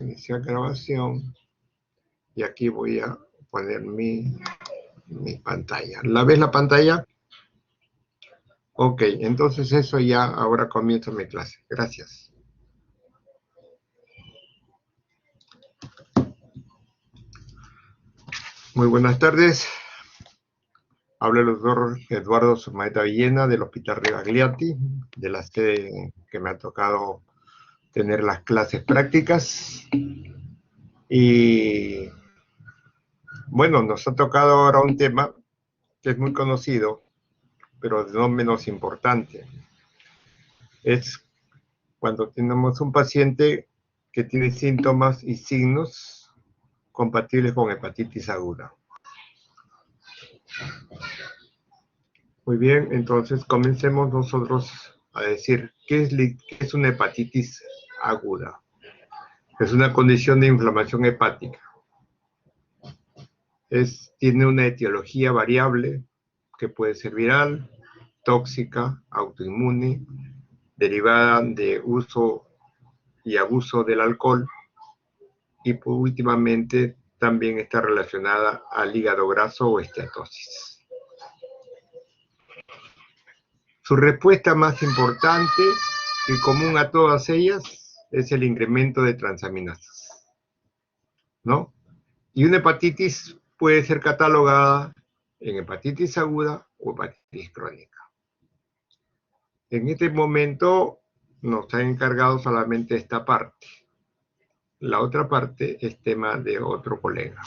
Iniciar grabación. Y aquí voy a poner mi pantalla. ¿La ves la pantalla? Ok, entonces eso ya, ahora comienzo mi clase. Gracias. Muy buenas tardes. Habla el doctor Eduardo Surmaeta Villena del Hospital Rebagliati, de la sede que me ha tocado tener las clases prácticas. Y bueno, nos ha tocado ahora un tema que es muy conocido, pero no menos importante. Es cuando tenemos un paciente que tiene síntomas y signos compatibles con hepatitis aguda. Muy bien, entonces comencemos nosotros a decir qué es una hepatitis aguda. Es una condición de inflamación hepática. Tiene una etiología variable que puede ser viral, tóxica, autoinmune, derivada de uso y abuso del alcohol, y últimamente también está relacionada al hígado graso o esteatosis. Su respuesta más importante y común a todas ellas es el incremento de transaminasas, ¿no? Y una hepatitis puede ser catalogada en hepatitis aguda o hepatitis crónica. En este momento nos han encargado solamente esta parte. La otra parte es tema de otro colega.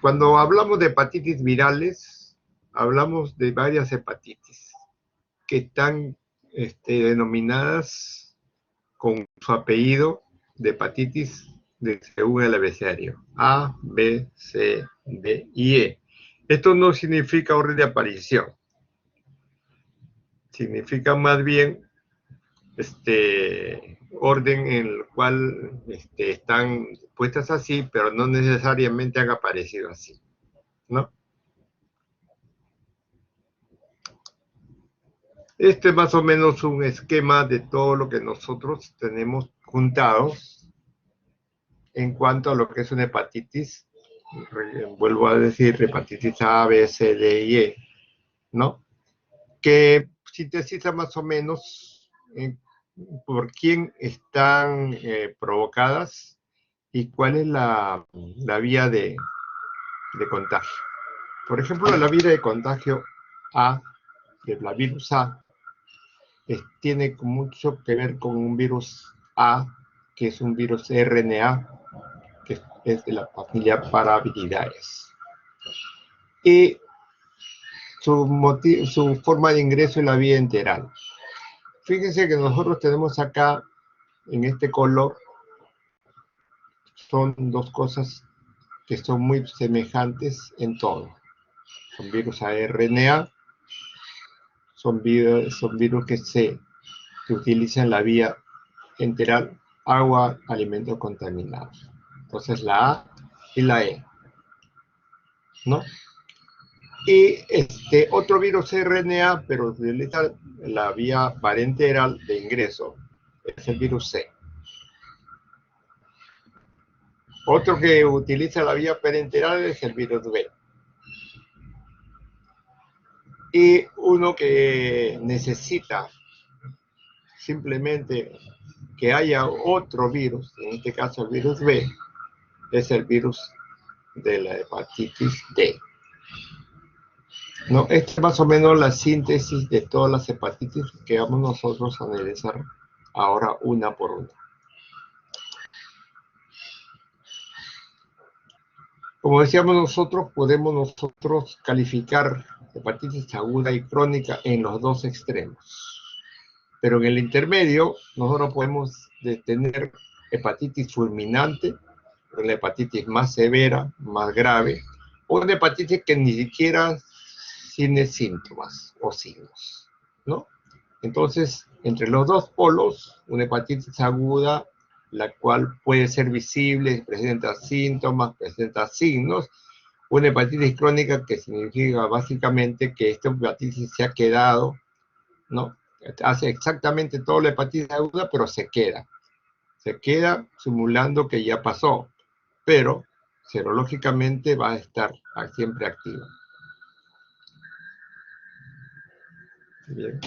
Cuando hablamos de hepatitis virales, hablamos de varias hepatitis que están denominadas con su apellido de hepatitis según el abecedario. A, B, C, D y E. Esto no significa orden de aparición. Significa más bien orden en el cual están puestas así, pero no necesariamente han aparecido así, ¿no? Este es más o menos un esquema de todo lo que nosotros tenemos juntados en cuanto a lo que es una hepatitis. Vuelvo a decir, hepatitis A, B, C, D y E, ¿no? Que sintetiza más o menos por quién están provocadas y cuál es la vía de contagio. Por ejemplo, la vía de contagio A, de la virus A, tiene mucho que ver con un virus A, que es un virus RNA, que es de la familia Parabiridaes. Y su forma de ingreso es la vía enteral. Fíjense que nosotros tenemos acá, en este color, son dos cosas que son muy semejantes en todo. Son virus ARNA, son virus que utilizan la vía enteral, agua, alimentos contaminados. Entonces la A y la E, ¿no? Y otro virus RNA, pero utiliza la vía parenteral de ingreso, es el virus C. Otro que utiliza la vía parenteral es el virus B. Y uno que necesita simplemente que haya otro virus, en este caso el virus B, es el virus de la hepatitis D. ¿No? Esta es más o menos la síntesis de todas las hepatitis que vamos nosotros a analizar ahora una por una. Como decíamos nosotros, podemos nosotros calificar hepatitis aguda y crónica en los dos extremos. Pero en el intermedio, nosotros podemos tener hepatitis fulminante, una hepatitis más severa, más grave, o una hepatitis que ni siquiera tiene síntomas o signos, ¿no? Entonces, entre los dos polos, una hepatitis aguda, la cual puede ser visible, presenta síntomas, presenta signos, una hepatitis crónica que significa básicamente que esta hepatitis se ha quedado, ¿no? hace exactamente todo la hepatitis aguda, pero se queda simulando que ya pasó, pero serológicamente va a estar siempre activa. Bien.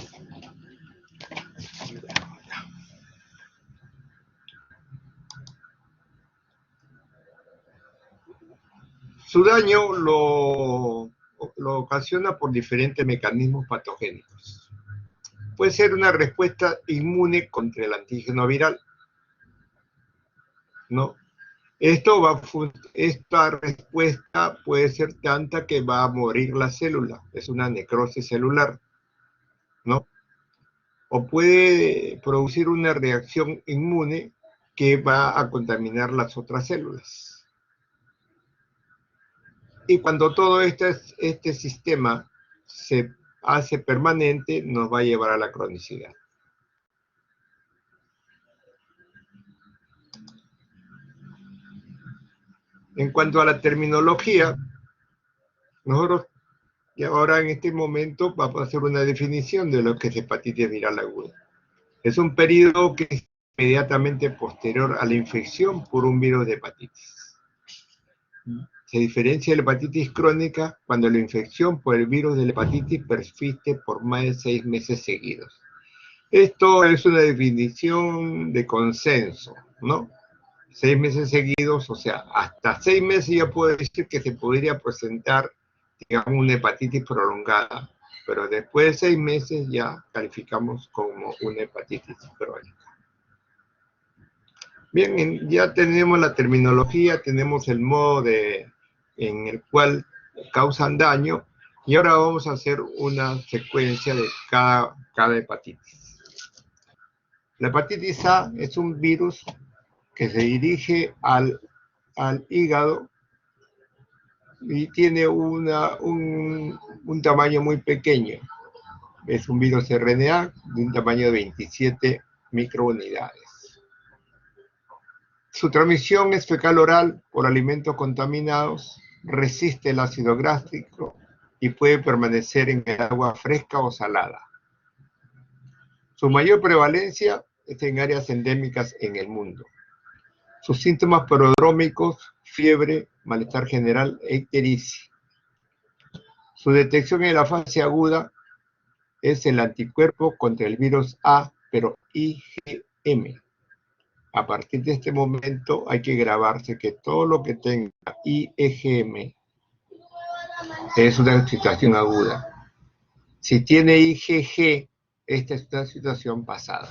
Su daño lo ocasiona por diferentes mecanismos patogénicos. Puede ser una respuesta inmune contra el antígeno viral, ¿no? Esta respuesta puede ser tanta que va a morir la célula, es una necrosis celular, ¿no? O puede producir una reacción inmune que va a contaminar las otras células. Y cuando todo este sistema se hace permanente, nos va a llevar a la cronicidad. En cuanto a la terminología, nosotros y ahora en este momento vamos a hacer una definición de lo que es hepatitis viral aguda. Es un periodo que es inmediatamente posterior a la infección por un virus de hepatitis. Se diferencia de la hepatitis crónica cuando la infección por el virus de la hepatitis persiste por más de 6 meses seguidos. Esto es una definición de consenso, ¿no? 6 meses seguidos, o sea, hasta 6 meses ya puedo decir que se podría presentar, digamos, una hepatitis prolongada, pero después de 6 meses ya calificamos como una hepatitis crónica. Bien, ya tenemos la terminología, tenemos el modo en el cual causan daño, y ahora vamos a hacer una secuencia de cada hepatitis. La hepatitis A es un virus que se dirige al hígado y tiene un tamaño muy pequeño. Es un virus RNA de un tamaño de 27 microunidades. Su transmisión es fecal-oral por alimentos contaminados, resiste el ácido gástrico y puede permanecer en el agua fresca o salada. Su mayor prevalencia es en áreas endémicas en el mundo. Sus síntomas prodrómicos, fiebre, malestar general e ictericia. Su detección en la fase aguda es el anticuerpo contra el virus A, pero IgM. A partir de este momento hay que grabarse que todo lo que tenga IgM es una situación aguda. Si tiene IgG, esta es una situación pasada.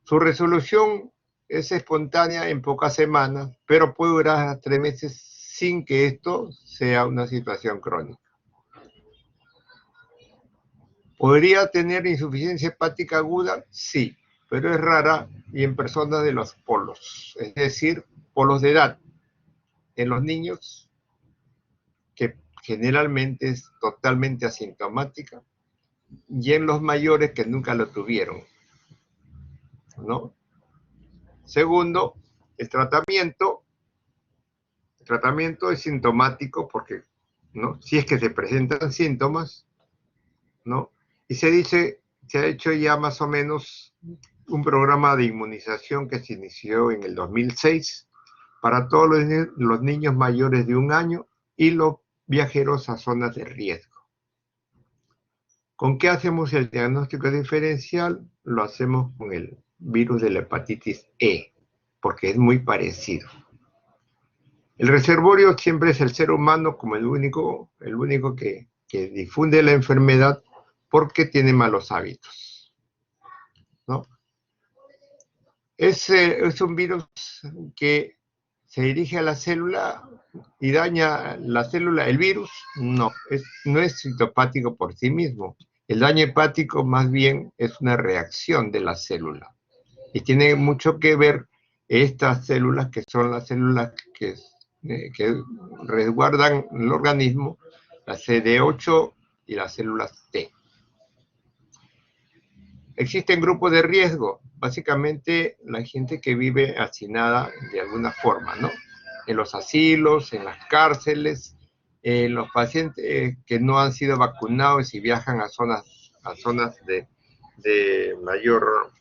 Su resolución es espontánea en pocas semanas, pero puede durar hasta 3 meses sin que esto sea una situación crónica. ¿Podría tener insuficiencia hepática aguda? Sí, pero es rara y en personas de los polos, es decir, polos de edad. En los niños, que generalmente es totalmente asintomática, y en los mayores que nunca lo tuvieron, ¿no? Segundo, el tratamiento es sintomático porque, ¿no? Si es que se presentan síntomas, ¿no? Y se ha hecho ya más o menos un programa de inmunización que se inició en el 2006 para todos los niños mayores de 1 año y los viajeros a zonas de riesgo. ¿Con qué hacemos el diagnóstico diferencial? Lo hacemos con el virus de la hepatitis E, porque es muy parecido. El reservorio siempre es el ser humano como el único que difunde la enfermedad porque tiene malos hábitos, ¿no? ¿Es un virus que se dirige a la célula y daña la célula, el virus? No, no es citopático por sí mismo. El daño hepático más bien es una reacción de la célula. Y tiene mucho que ver estas células, que son las células que resguardan el organismo, la CD8 y las células T. Existen grupos de riesgo, básicamente la gente que vive hacinada de alguna forma, ¿no? En los asilos, en las cárceles, los pacientes que no han sido vacunados y viajan a zonas de mayor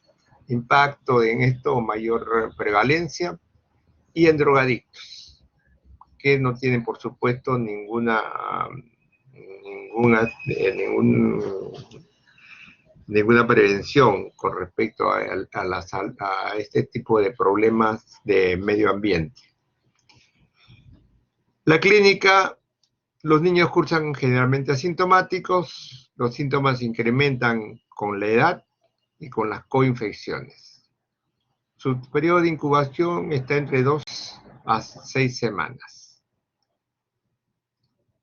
impacto en esto, mayor prevalencia, y en drogadictos, que no tienen, por supuesto, ninguna prevención con respecto a este tipo de problemas de medio ambiente. La clínica, los niños cursan generalmente asintomáticos, los síntomas se incrementan con la edad y con las coinfecciones. Su periodo de incubación está entre 2 a 6 semanas.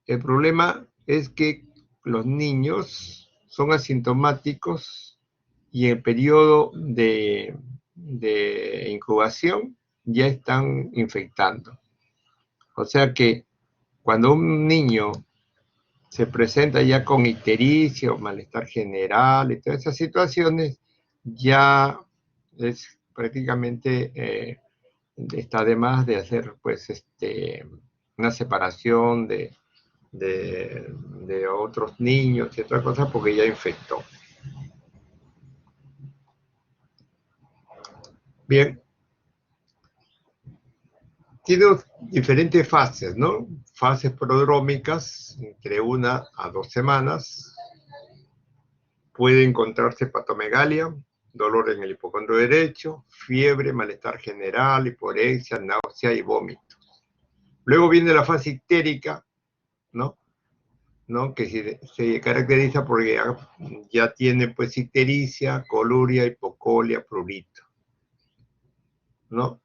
El problema es que los niños son asintomáticos y el periodo de incubación ya están infectando. O sea que cuando un niño se presenta ya con ictericia o malestar general y todas esas situaciones, ya es prácticamente, está de más de hacer pues una separación de otros niños y otras cosas porque ya infectó. Bien. Tiene diferentes fases, ¿no? Fases prodrómicas, entre 1 a 2 semanas. Puede encontrarse hepatomegalia, dolor en el hipocondrio derecho, fiebre, malestar general, hiporexia, náusea y vómitos. Luego viene la fase ictérica, ¿no? Que se caracteriza porque ya tiene pues ictericia, coluria, hipocolia, prurito, ¿no?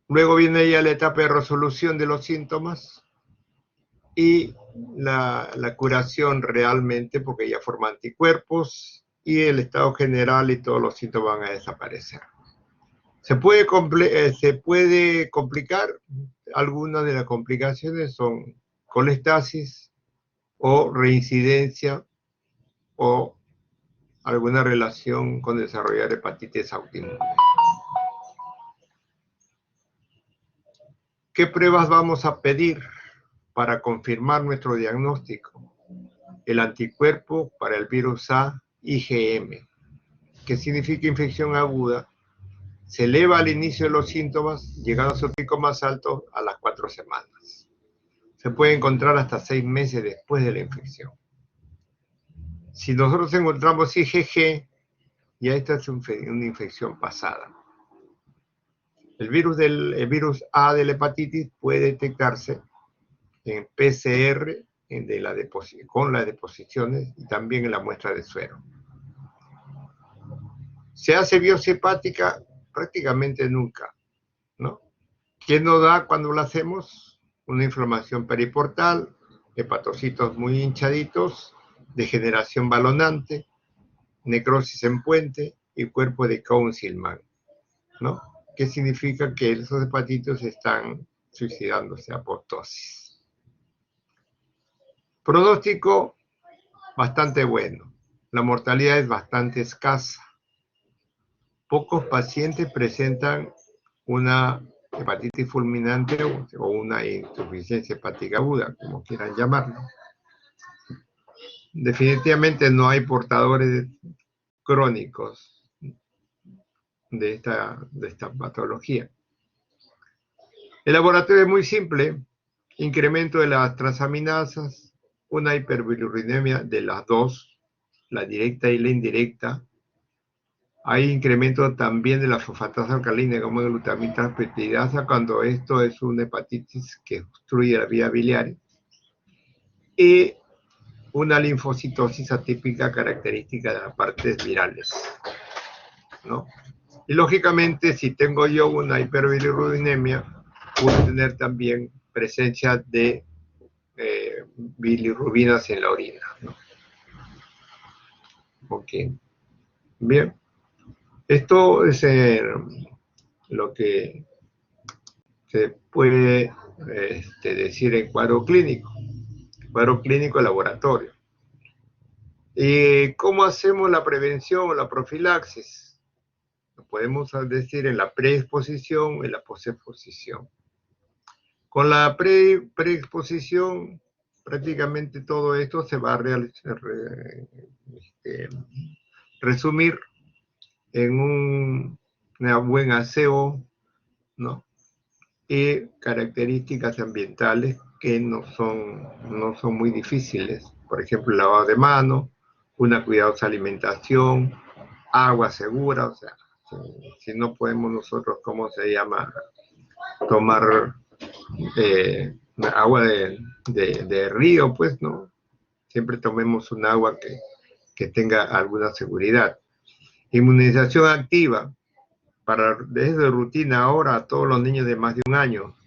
Luego viene ya la etapa de resolución de los síntomas y la curación realmente, porque ya forma anticuerpos y el estado general y todos los síntomas van a desaparecer. Se puede complicar, algunas de las complicaciones son colestasis o reincidencia o alguna relación con desarrollar hepatitis autoinmune. ¿Qué pruebas vamos a pedir para confirmar nuestro diagnóstico? El anticuerpo para el virus A, IgM, que significa infección aguda, se eleva al inicio de los síntomas, llegando a su pico más alto a las 4 semanas. Se puede encontrar hasta 6 meses después de la infección. Si nosotros encontramos IgG, ya esta es una infección pasada. El virus A de la hepatitis puede detectarse en PCR con las deposiciones y también en la muestra de suero. ¿Se hace biopsia hepática? Prácticamente nunca, ¿no? ¿Qué nos da cuando lo hacemos? Una inflamación periportal, hepatocitos muy hinchaditos, degeneración balonante, necrosis en puente y cuerpo de Councilman, ¿no? ¿Qué significa? Que esos hepatitos están suicidándose, apoptosis. Pronóstico bastante bueno. La mortalidad es bastante escasa. Pocos pacientes presentan una hepatitis fulminante o una insuficiencia hepática aguda, como quieran llamarlo. Definitivamente no hay portadores crónicos de esta patología. El laboratorio es muy simple: incremento de las transaminasas, una hiperbilirubinemia de las dos, la directa y la indirecta. Hay incremento también de la fosfatasa alcalina como de glutamina peptidasa cuando esto es una hepatitis que obstruye la vía biliar. Y una linfocitosis atípica característica de las partes virales, ¿no? Y lógicamente, si tengo yo una hiperbilirubinemia, puedo tener también presencia de bilirrubinas en la orina, ¿no? Ok. Bien. Esto es lo que se puede decir en cuadro clínico laboratorio. ¿Y cómo hacemos la prevención o la profilaxis? Lo podemos decir en la preexposición o en la posexposición. Con la preexposición, prácticamente todo esto se va a resumir en un buen aseo, ¿no? Y características ambientales que no son muy difíciles. Por ejemplo, el lavado de manos, una cuidadosa alimentación, agua segura, o sea, si no podemos nosotros, ¿cómo se llama? Tomar agua de río, pues, ¿no? Siempre tomemos un agua que tenga alguna seguridad. Inmunización activa, desde rutina ahora a todos los niños de más de 1 año,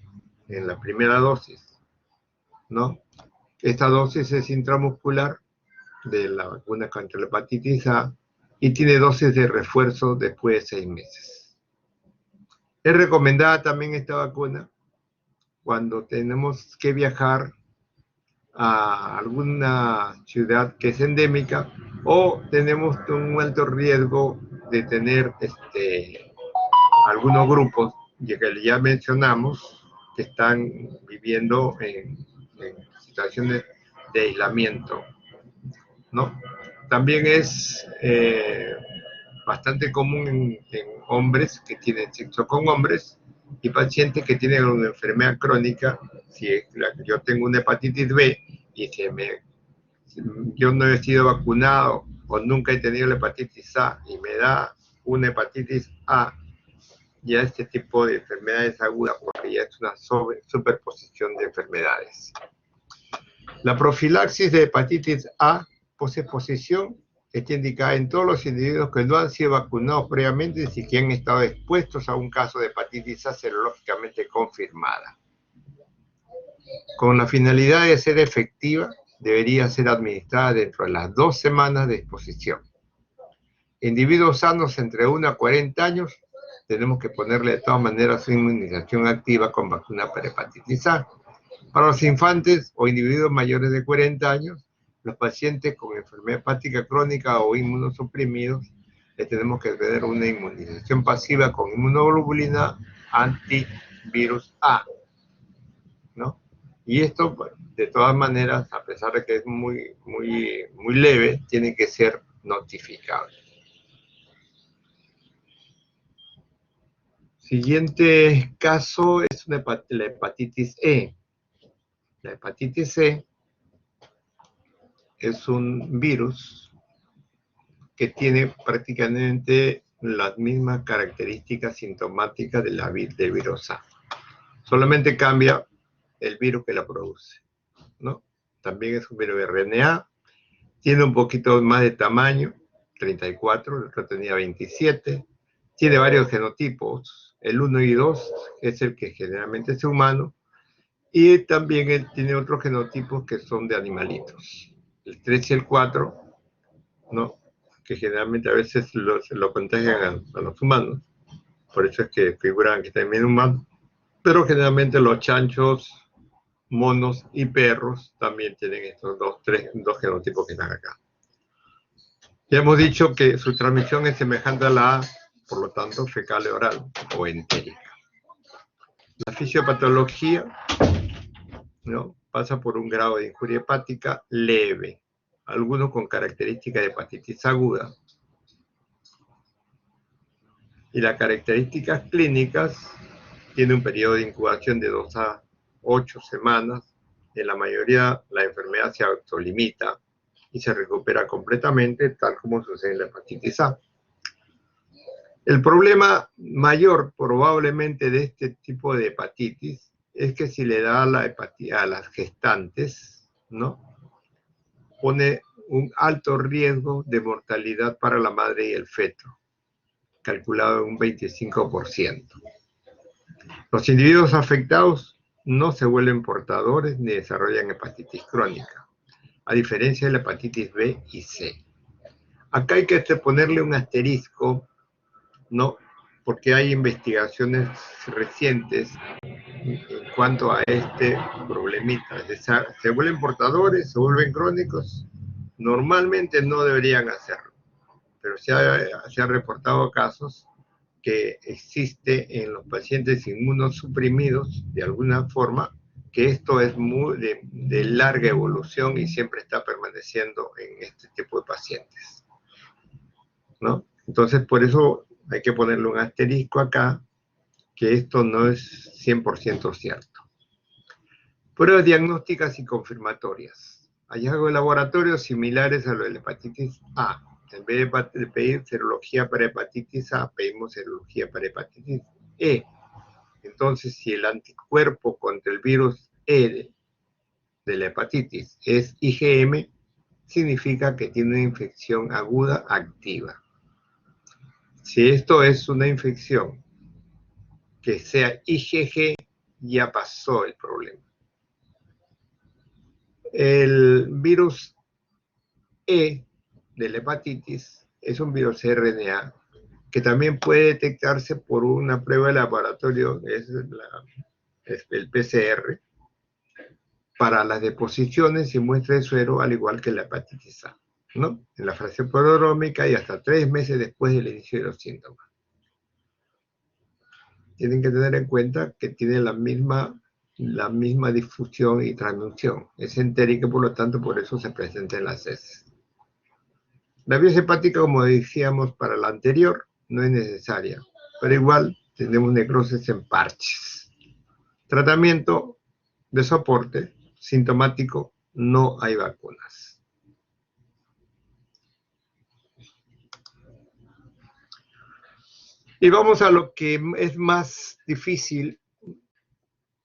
en la primera dosis, ¿no? Esta dosis es intramuscular de la vacuna contra la hepatitis A y tiene dosis de refuerzo después de 6 meses. Es recomendada también esta vacuna cuando tenemos que viajar a alguna ciudad que es endémica o tenemos un alto riesgo de tener algunos grupos que ya mencionamos que están viviendo en situaciones de aislamiento, ¿no? También es bastante común en hombres que tienen sexo con hombres y pacientes que tienen una enfermedad crónica. Si yo tengo una hepatitis B y yo no he sido vacunado o nunca he tenido la hepatitis A y me da una hepatitis A, ya este tipo de enfermedades agudas, porque ya es una superposición de enfermedades. La profilaxis de hepatitis A posexposición está indicada en todos los individuos que no han sido vacunados previamente y que han estado expuestos a un caso de hepatitis A serológicamente confirmada. Con la finalidad de ser efectiva, debería ser administrada dentro de las 2 semanas de exposición. Individuos sanos entre 1 a 40 años, tenemos que ponerle de todas maneras una inmunización activa con vacuna para hepatitis A. Para los infantes o individuos mayores de 40 años, los pacientes con enfermedad hepática crónica o inmunosuprimidos, le tenemos que tener una inmunización pasiva con inmunoglobulina antivirus A, ¿no? Y esto, de todas maneras, a pesar de que es muy leve, tiene que ser notificable. Siguiente caso es la hepatitis E. La hepatitis E es un virus que tiene prácticamente las mismas características sintomáticas del virus A. Solamente cambia el virus que la produce, ¿no? También es un virus de RNA, tiene un poquito más de tamaño, 34, el otro tenía 27, tiene varios genotipos, el 1 y 2 es el que generalmente es humano, y también él tiene otros genotipos que son de animalitos, el 3 y el 4, ¿no? Que generalmente a veces lo contagian a los humanos, por eso es que figuran que también humanos, pero generalmente los chanchos, monos y perros también tienen estos dos genotipos que están acá. Ya hemos dicho que su transmisión es semejante a la A, por lo tanto, fecal oral o entérica. La fisiopatología, ¿no?, pasa por un grado de injuria hepática leve, algunos con características de hepatitis aguda. Y las características clínicas tiene un periodo de incubación de 2 a 8 semanas. En la mayoría la enfermedad se autolimita y se recupera completamente, tal como sucede en la hepatitis A. El problema mayor probablemente de este tipo de hepatitis es que si le da a las gestantes, ¿no?, pone un alto riesgo de mortalidad para la madre y el feto, calculado en un 25%. Los individuos afectados no se vuelven portadores ni desarrollan hepatitis crónica, a diferencia de la hepatitis B y C. Acá hay que ponerle un asterisco, ¿no?, porque hay investigaciones recientes en cuanto a este problemita. ¿Se vuelven portadores? ¿Se vuelven crónicos? Normalmente no deberían hacerlo, pero se han reportado casos que existe en los pacientes inmunosuprimidos, de alguna forma, que esto es muy de larga evolución y siempre está permaneciendo en este tipo de pacientes. ¿no? Entonces, por eso hay que ponerle un asterisco acá, que esto no es 100% cierto. Pruebas diagnósticas y confirmatorias. Hallazgos de laboratorio similares a los de la hepatitis A. En vez de pedir serología para hepatitis A, pedimos serología para hepatitis E. Entonces, si el anticuerpo contra el virus E de la hepatitis es IgM, significa que tiene una infección aguda activa. Si esto es una infección que sea IgG, ya pasó el problema. El virus E de la hepatitis es un virus RNA que también puede detectarse por una prueba de laboratorio, es el PCR, para las deposiciones y muestras de suero, al igual que la hepatitis A, ¿no? En la fracción prodrómica y hasta 3 meses después del inicio de los síntomas. Tienen que tener en cuenta que tiene la misma difusión y transmisión. Es entérica, por lo tanto, por eso se presenta en las heces. La biopsia hepática, como decíamos para la anterior, no es necesaria, pero igual tenemos necrosis en parches. Tratamiento de soporte sintomático, no hay vacunas. Y vamos a lo que es más difícil,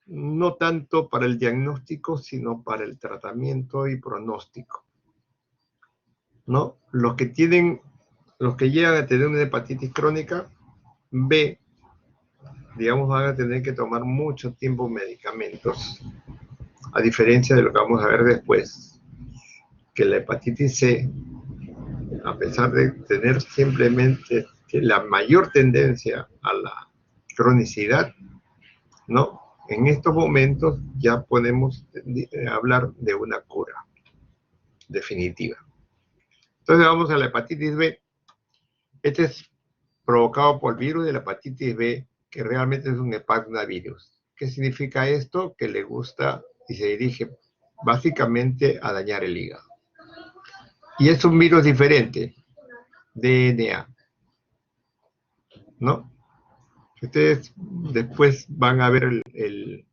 no tanto para el diagnóstico, sino para el tratamiento y pronóstico, ¿no? Los que llegan a tener una hepatitis crónica B, digamos, van a tener que tomar mucho tiempo medicamentos, a diferencia de lo que vamos a ver después, que la hepatitis C, a pesar de tener simplemente la mayor tendencia a la cronicidad, ¿no? En estos momentos ya podemos hablar de una cura definitiva. Entonces vamos a la hepatitis B. Este es provocado por el virus de la hepatitis B, que realmente es un hepagnavirus. ¿Qué significa esto? Que le gusta y se dirige básicamente a dañar el hígado. Y es un virus diferente, DNA, ¿no? Ustedes después van a ver el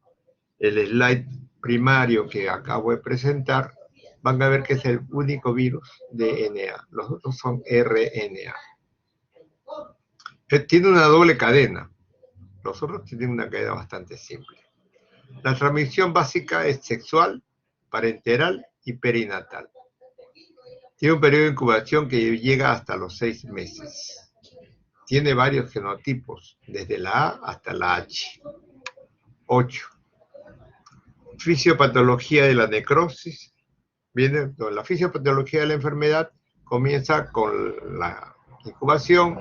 slide primario que acabo de presentar, van a ver que es el único virus DNA, los otros son RNA. Tiene una doble cadena, los otros tienen una cadena bastante simple. La transmisión básica es sexual, parenteral y perinatal. Tiene un periodo de incubación que llega hasta los 6 meses. Tiene varios genotipos, desde la A hasta la H. 8. Fisiopatología de la necrosis. Viene, la fisiopatología de la enfermedad comienza con la incubación.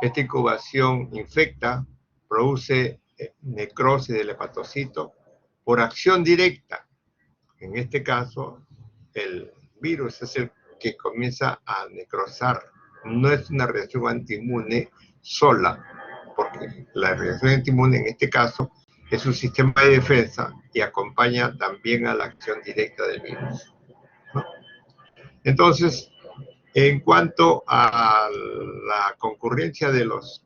Esta incubación infecta, produce necrosis del hepatocito por acción directa. En este caso, el virus es el que comienza a necrosar. No es una reacción antiinmune sola, porque la reacción antiinmune en este caso es un sistema de defensa y acompaña también a la acción directa del virus, ¿no? Entonces, en cuanto a la concurrencia de las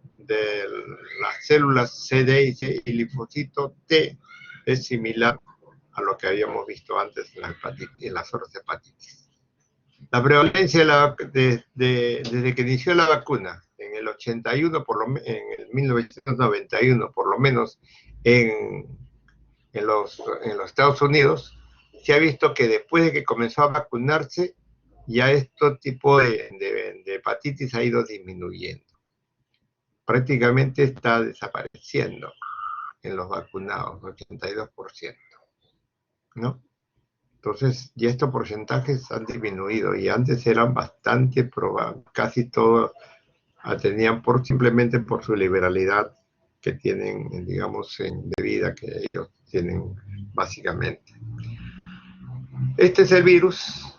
células CD y linfocito T, es similar a lo que habíamos visto antes en las otras hepatitis. La prevalencia desde que inició la vacuna, en el 81, en el 1991, por lo menos en los Estados Unidos, se ha visto que después de que comenzó a vacunarse, ya este tipo de hepatitis ha ido disminuyendo. Prácticamente está desapareciendo en los vacunados, 82%, ¿no? Entonces, ya estos porcentajes han disminuido y antes eran bastante probables, casi todos tenían simplemente por su liberalidad que tienen, digamos, de vida que ellos tienen básicamente. Este es el virus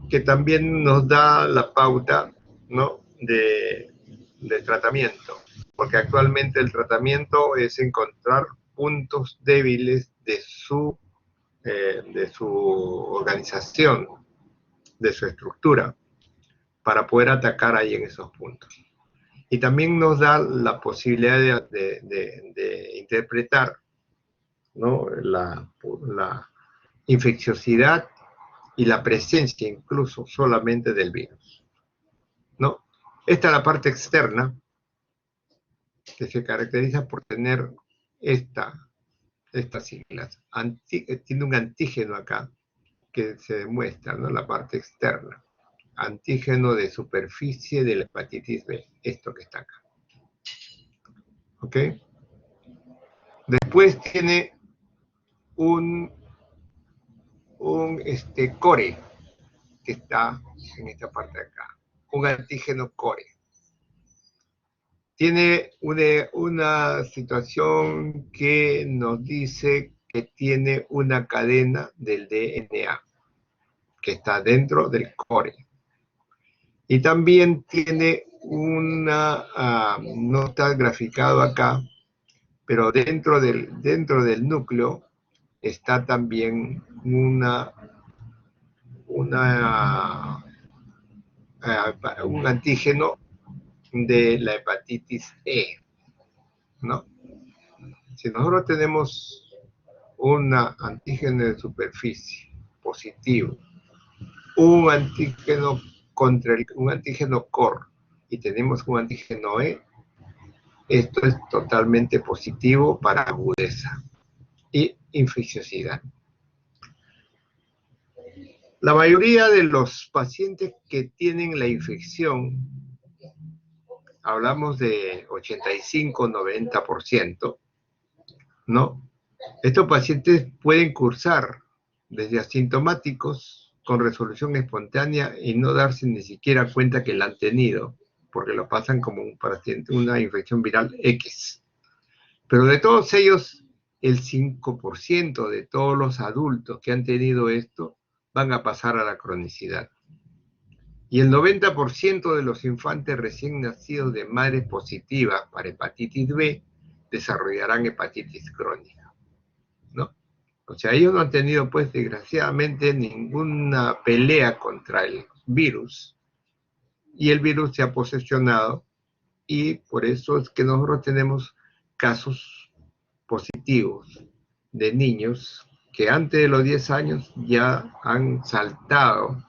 que también nos da la pauta, ¿no?, de tratamiento, porque actualmente el tratamiento es encontrar puntos débiles de su organización, de su estructura, para poder atacar ahí en esos puntos. Y también nos da la posibilidad de interpretar, ¿no?, la infecciosidad y la presencia incluso solamente del virus, ¿no? Esta es la parte externa, que se caracteriza por tener estas siglas. Tiene un antígeno acá que se demuestra, ¿no?, la parte externa. Antígeno de superficie de la hepatitis B, esto que está acá. ¿Ok? Después tiene un core, que está en esta parte de acá. Un antígeno core. Tiene una situación que nos dice que tiene una cadena del DNA, que está dentro del core. Y también tiene no está graficado acá, pero dentro del núcleo está también un antígeno de la hepatitis E, ¿no? Si nosotros tenemos un antígeno de superficie positivo, un antígeno un antígeno core, y tenemos un antígeno E, esto es totalmente positivo para agudeza y infecciosidad. La mayoría de los pacientes que tienen la infección, hablamos de 85-90%, ¿no? Estos pacientes pueden cursar desde asintomáticos con resolución espontánea y no darse ni siquiera cuenta que la han tenido, porque lo pasan como un paciente, una infección viral X. Pero de todos ellos, el 5% de todos los adultos que han tenido esto van a pasar a la cronicidad. Y el 90% de los infantes recién nacidos de madres positivas para hepatitis B desarrollarán hepatitis crónica, ¿no? O sea, ellos no han tenido, pues, desgraciadamente, ninguna pelea contra el virus. Y el virus se ha posesionado, y por eso es que nosotros tenemos casos positivos de niños que antes de los 10 años ya han saltado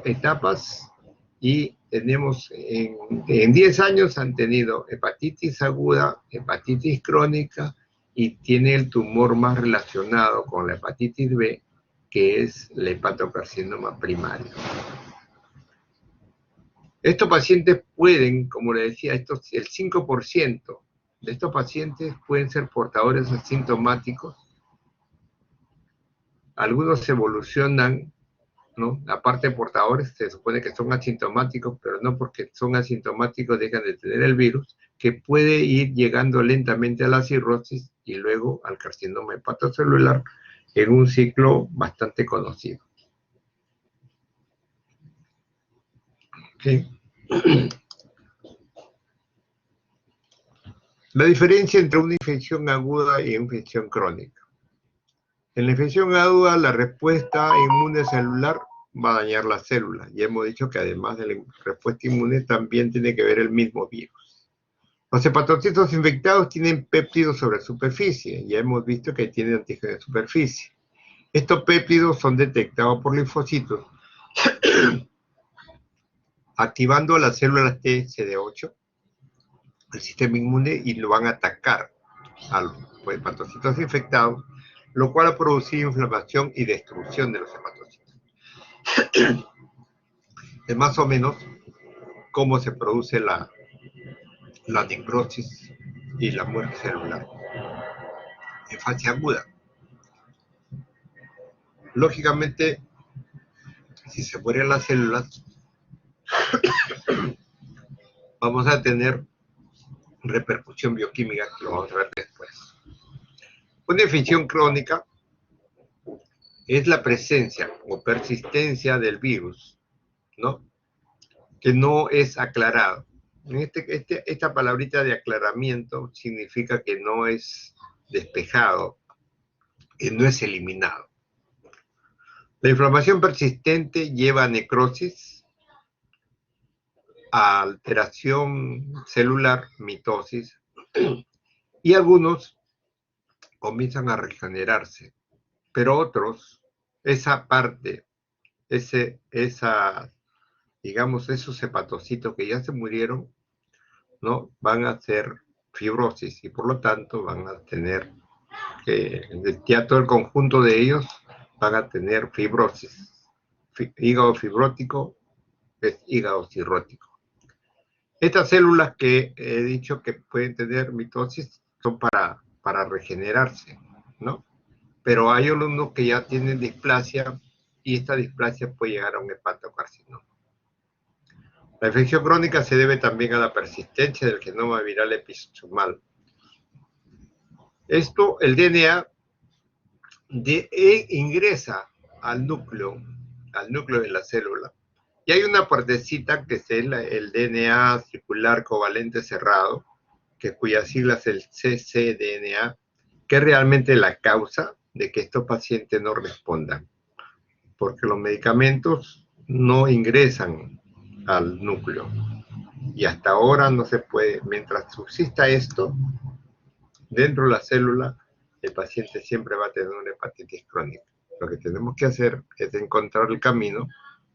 etapas, y tenemos en 10 años han tenido hepatitis aguda, hepatitis crónica, y tiene el tumor más relacionado con la hepatitis B, que es el hepatocarcinoma primario. Estos pacientes pueden, como le decía, el 5% de estos pacientes pueden ser portadores asintomáticos. Algunos evolucionan, ¿no? La parte de portadores se supone que son asintomáticos, pero no porque son asintomáticos dejan de tener el virus, que puede ir llegando lentamente a la cirrosis y luego al carcinoma hepatocelular en un ciclo bastante conocido. ¿Okay? La diferencia entre una infección aguda y infección crónica. En la infección aguda, la respuesta inmune celular va a dañar las células. Ya hemos dicho que además de la respuesta inmune también tiene que ver el mismo virus. Los hepatocitos infectados tienen péptidos sobre superficie. Ya hemos visto que tienen antígenos de superficie. Estos péptidos son detectados por linfocitos activando las células T CD8, el sistema inmune, y lo van a atacar a los hepatocitos infectados, lo cual ha producido inflamación y destrucción de los hepatocitos. Es más o menos cómo se produce la necrosis y la muerte celular en fase aguda. Lógicamente, si se mueren las células, vamos a tener repercusión bioquímica, que lo vamos a ver después. Una infección crónica es la presencia o persistencia del virus, ¿no?, que no es aclarado. Esta palabrita de aclaramiento significa que no es despejado, que no es eliminado. La inflamación persistente lleva a necrosis alteración celular, mitosis, y algunos comienzan a regenerarse, pero otros, esa parte, digamos, esos hepatocitos que ya se murieron, ¿no? Van a hacer fibrosis y por lo tanto van a tener ya todo el conjunto de ellos van a tener fibrosis. Hígado fibrótico es hígado cirrótico. Estas células que he dicho que pueden tener mitosis son para regenerarse, ¿no? Pero hay alumnos que ya tienen displasia y esta displasia puede llegar a un hepatocarcinoma. La infección crónica se debe también a la persistencia del genoma viral episomal. Esto, el DNA ingresa al núcleo de la célula. Y hay una partecita que es el DNA circular covalente cerrado, cuyas siglas es el ccDNA, que es realmente la causa de que estos pacientes no respondan, porque los medicamentos no ingresan al núcleo. Y hasta ahora no se puede, mientras subsista esto, dentro de la célula, el paciente siempre va a tener una hepatitis crónica. Lo que tenemos que hacer es encontrar el camino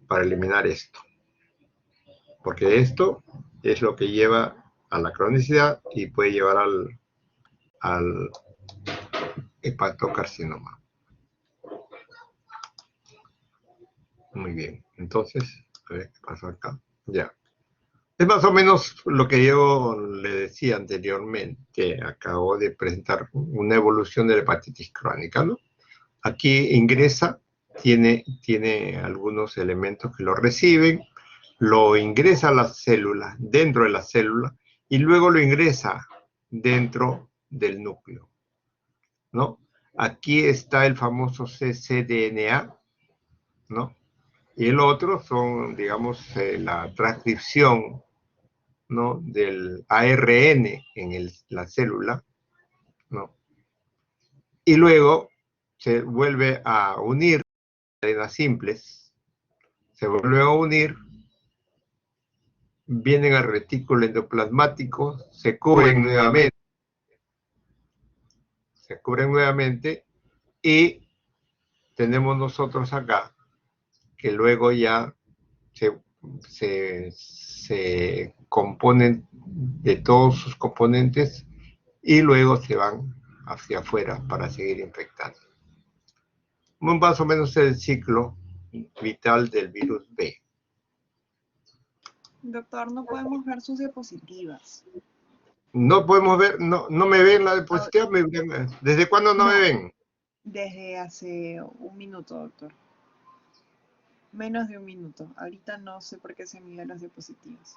para eliminar esto. Porque esto es lo que lleva a la cronicidad y puede llevar al hepatocarcinoma. Muy bien. Entonces, a ver qué pasó acá. Ya. Es más o menos lo que yo le decía anteriormente. Acabo de presentar una evolución de la hepatitis crónica, ¿no? Aquí ingresa, tiene algunos elementos que lo reciben, lo ingresa a las células, dentro de la célula, y luego lo ingresa dentro del núcleo, ¿no? Aquí está el famoso ccDNA, ¿no? Y el otro son, digamos, la transcripción, ¿no? Del ARN en la célula, ¿no? Y luego se vuelve a unir cadenas simples, se vuelve a unir, vienen al retículo endoplasmático, se cubren nuevamente y tenemos nosotros acá que luego ya se componen de todos sus componentes y luego se van hacia afuera para seguir infectando. Más o menos el ciclo vital del virus B. Doctor, no podemos ver sus diapositivas. No podemos ver, no me ven la diapositiva. ¿Desde cuándo no me ven? Desde hace un minuto, doctor. Menos de un minuto. Ahorita no sé por qué se miden las diapositivas.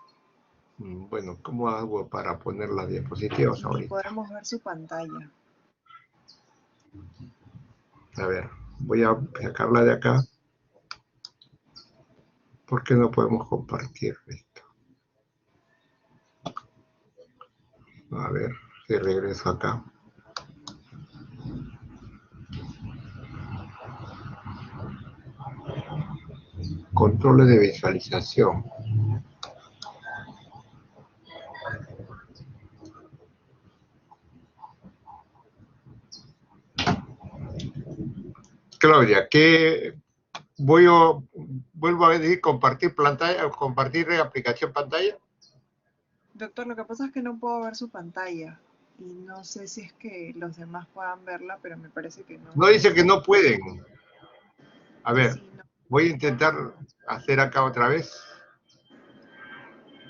Bueno, ¿cómo hago para poner las diapositivas ahorita? Ni podemos ver su pantalla. A ver, voy a sacarla de acá. ¿Por qué no podemos compartir esto? A ver, si regreso acá. Controles de visualización. Claudia, vuelvo a decir compartir pantalla, compartir aplicación pantalla? Doctor, lo que pasa es que no puedo ver su pantalla. Y no sé si es que los demás puedan verla, pero me parece que no. No dice que no pueden. A ver, Sí, no. voy a intentar hacer acá otra vez.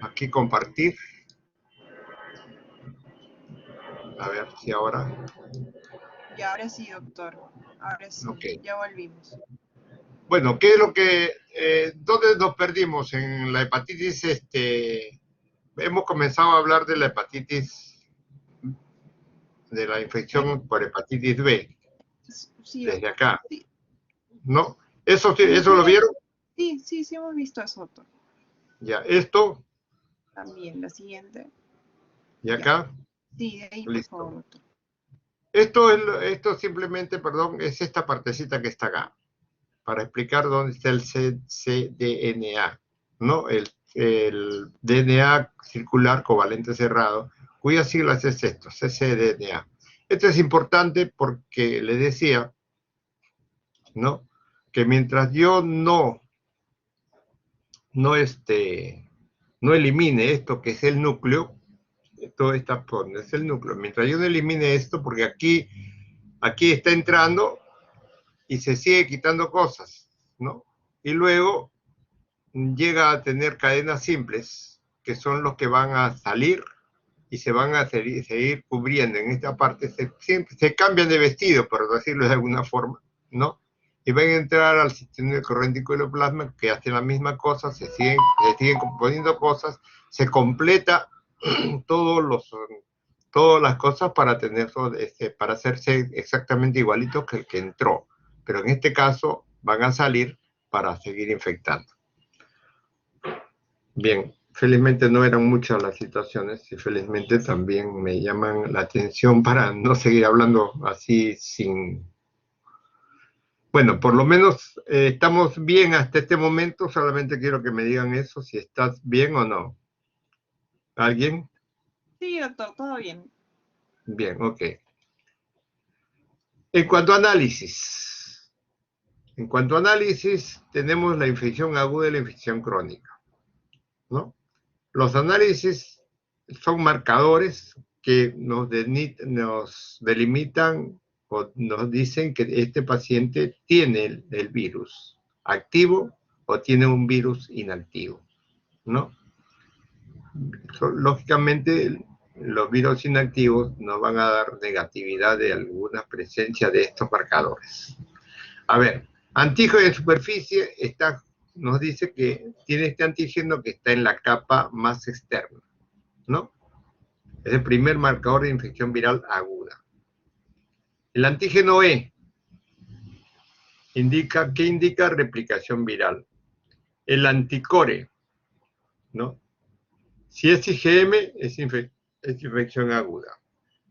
Aquí compartir. A ver si ahora. Y ahora sí, doctor. Ahora sí, Okay. ya volvimos. Bueno, ¿qué es lo que, dónde nos perdimos en la hepatitis? Hemos comenzado a hablar de la hepatitis, de la infección por hepatitis B, Sí, desde doctor. acá, Sí. ¿no? ¿Eso lo vieron? Sí, hemos visto eso, doctor. Ya, esto, También, la siguiente. y acá, Sí, de ahí, por listo. favor, doctor. Esto simplemente, perdón, es esta partecita que está acá, para explicar dónde está el ccDNA, ¿no? el DNA circular covalente cerrado, cuyas siglas es esto, ccDNA. Esto es importante porque le decía, ¿no?, que mientras yo no elimine esto que es el núcleo, toda esta zona es el núcleo, mientras yo no elimine esto, porque aquí está entrando y se sigue quitando cosas, ¿no? Y luego llega a tener cadenas simples, que son los que van a salir y se van a seguir cubriendo en esta parte, se cambian de vestido, por decirlo de alguna forma, ¿no? Y van a entrar al sistema de corriente y plasma, que hacen la misma cosa, se siguen componiendo cosas, se completa todas las cosas para tener, para hacerse exactamente igualitos que el que entró. Pero en este caso van a salir para seguir infectando. Bien, felizmente no eran muchas las situaciones y felizmente también me llaman la atención para no seguir hablando así sin... Bueno, por lo menos estamos bien hasta este momento, solamente quiero que me digan eso, si estás bien o no. ¿Alguien? Sí, doctor, todo bien. Bien, ok. En cuanto a análisis, tenemos la infección aguda y la infección crónica, ¿no? Los análisis son marcadores que nos delimitan o nos dicen que este paciente tiene el virus activo o tiene un virus inactivo, ¿no? Lógicamente, los virus inactivos nos van a dar negatividad de alguna presencia de estos marcadores. A ver, antígeno de superficie nos dice que tiene este antígeno que está en la capa más externa, ¿no? Es el primer marcador de infección viral aguda. El antígeno E indica replicación viral. El anticore, ¿no? Si es IgM, es infección aguda.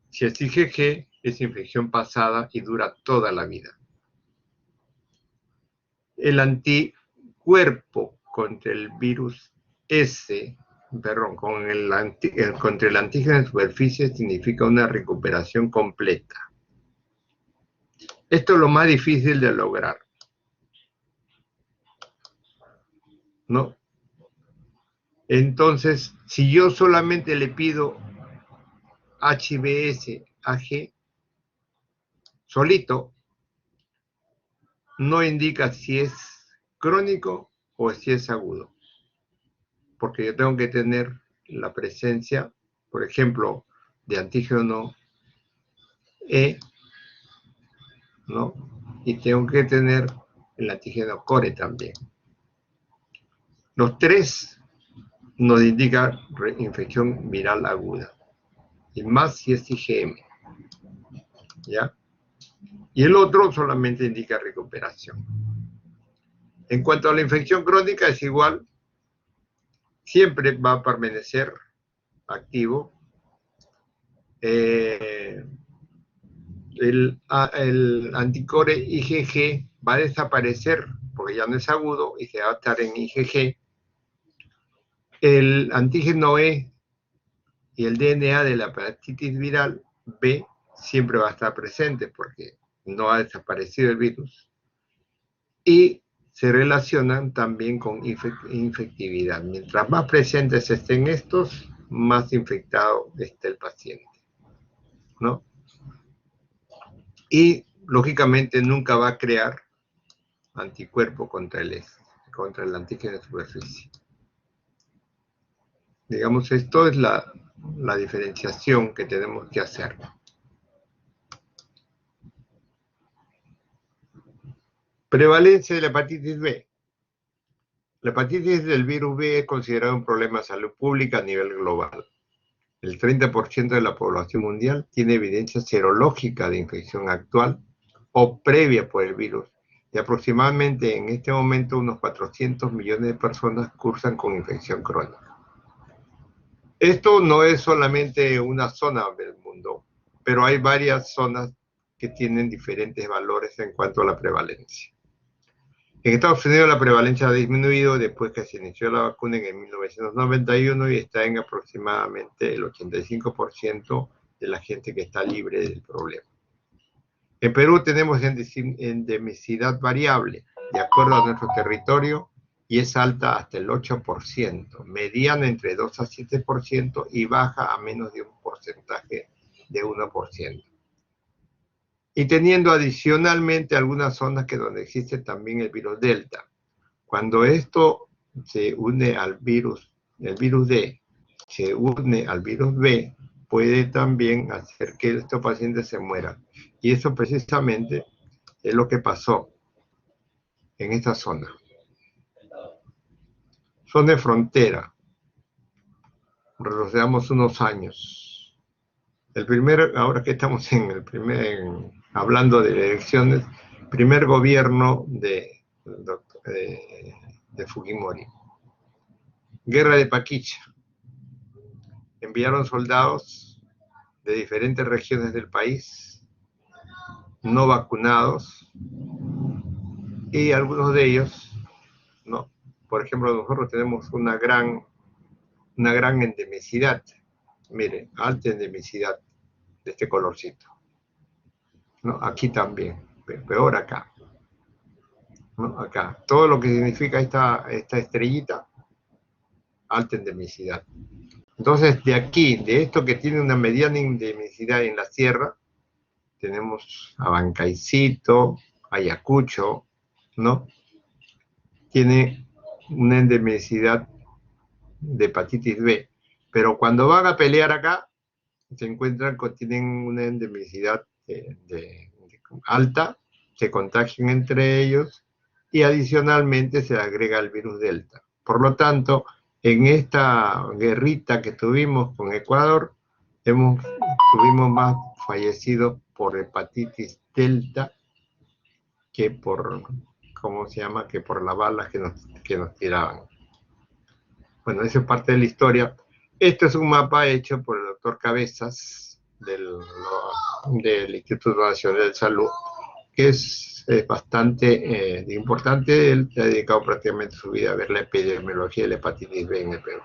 Si es IgG, es infección pasada y dura toda la vida. El anticuerpo contra el virus contra el antígeno de superficie significa una recuperación completa. Esto es lo más difícil de lograr, ¿no? Entonces, si yo solamente le pido HBsAg solito, no indica si es crónico o si es agudo, porque yo tengo que tener la presencia, por ejemplo, de antígeno E, ¿no? Y tengo que tener el antígeno core también. Los tres nos indican infección viral aguda, y más si es IgM, ¿ya? Y el otro solamente indica recuperación. En cuanto a la infección crónica, es igual, siempre va a permanecer activo. El anticore IgG va a desaparecer porque ya no es agudo y se va a estar en IgG. El antígeno E y el DNA de la hepatitis viral B siempre va a estar presente porque no ha desaparecido el virus. Y se relacionan también con infectividad. Mientras más presentes estén estos, más infectado está el paciente, ¿no? Y, lógicamente, nunca va a crear anticuerpo contra el antígeno de superficie. Digamos, esto es la diferenciación que tenemos que hacer. Prevalencia de la hepatitis B. La hepatitis del virus B es considerada un problema de salud pública a nivel global. El 30% de la población mundial tiene evidencia serológica de infección actual o previa por el virus, y aproximadamente en este momento unos 400 millones de personas cursan con infección crónica. Esto no es solamente una zona del mundo, pero hay varias zonas que tienen diferentes valores en cuanto a la prevalencia. En Estados Unidos la prevalencia ha disminuido después que se inició la vacuna en 1991 y está en aproximadamente el 85% de la gente que está libre del problema. En Perú tenemos endemicidad variable, de acuerdo a nuestro territorio, y es alta hasta el 8%, mediana entre 2 a 7% y baja a menos de un porcentaje de 1%. Y teniendo adicionalmente algunas zonas que donde existe también el virus Delta. Cuando esto se une al virus, el virus D, se une al virus B, puede también hacer que estos pacientes se mueran. Y eso precisamente es lo que pasó en esta zona. Son de frontera. Retrocedamos unos años. Ahora que estamos hablando de elecciones, primer gobierno de Fujimori. Guerra de Paquicha. Enviaron soldados de diferentes regiones del país, no vacunados, y algunos de ellos, ¿no? Por ejemplo, nosotros tenemos una gran endemicidad. Mire, alta endemicidad de este colorcito. ¿No? Aquí también, peor acá. ¿No? Acá. Todo lo que significa esta estrellita, alta endemicidad. Entonces, de aquí, de esto que tiene una mediana endemicidad en la sierra, tenemos Abancaicito, Ayacucho, ¿no? Tiene una endemicidad de hepatitis B. Pero cuando van a pelear acá, se encuentran que tienen una endemicidad alta, se contagian entre ellos y adicionalmente se agrega el virus Delta. Por lo tanto, en esta guerrita que tuvimos con Ecuador, tuvimos más fallecidos por hepatitis Delta que por, ¿cómo se llama?, que por las balas que nos tiraban. Bueno, eso es parte de la historia. Este es un mapa hecho por el doctor Cabezas del Instituto Nacional de Salud, que es bastante importante. Él ha dedicado prácticamente su vida a ver la epidemiología de la hepatitis B en el Perú.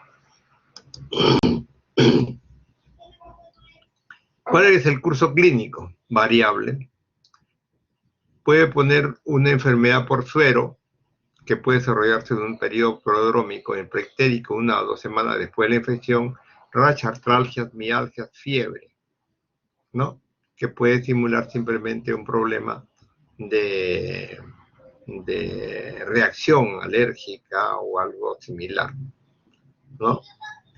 ¿Cuál es el curso clínico? Variable. Puede poner una enfermedad por suero, que puede desarrollarse en un periodo prodrómico, en preictérico, 1 o 2 semanas después de la infección, racha, artralgias, mialgias, fiebre, ¿no? Que puede simular simplemente un problema de reacción alérgica o algo similar, ¿no?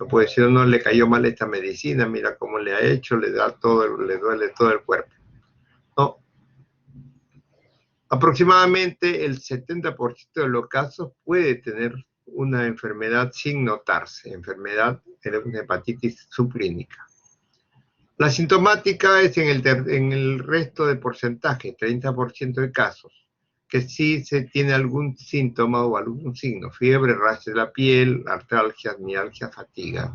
No puede decir, no le cayó mal esta medicina, mira cómo le ha hecho, le duele todo el cuerpo, ¿no? Aproximadamente el 70% de los casos puede tener una enfermedad sin notarse, una hepatitis subclínica. La sintomática es en el resto de porcentaje, 30% de casos, que sí se tiene algún síntoma o algún signo, fiebre, rash de la piel, artralgias, mialgias, fatiga,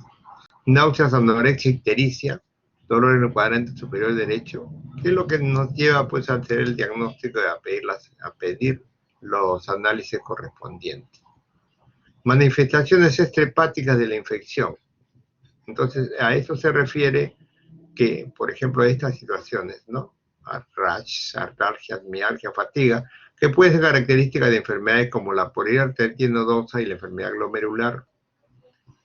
náuseas, anorexia, ictericia, dolor en el cuadrante superior derecho, que es lo que nos lleva pues a hacer el diagnóstico y a pedir los análisis correspondientes. Manifestaciones extrahepáticas de la infección. Entonces, a eso se refiere que, por ejemplo, estas situaciones, ¿no? Rash, artralgias, mialgia, fatiga, que pueden ser características de enfermedades como la poliarteritis nodosa y la enfermedad glomerular,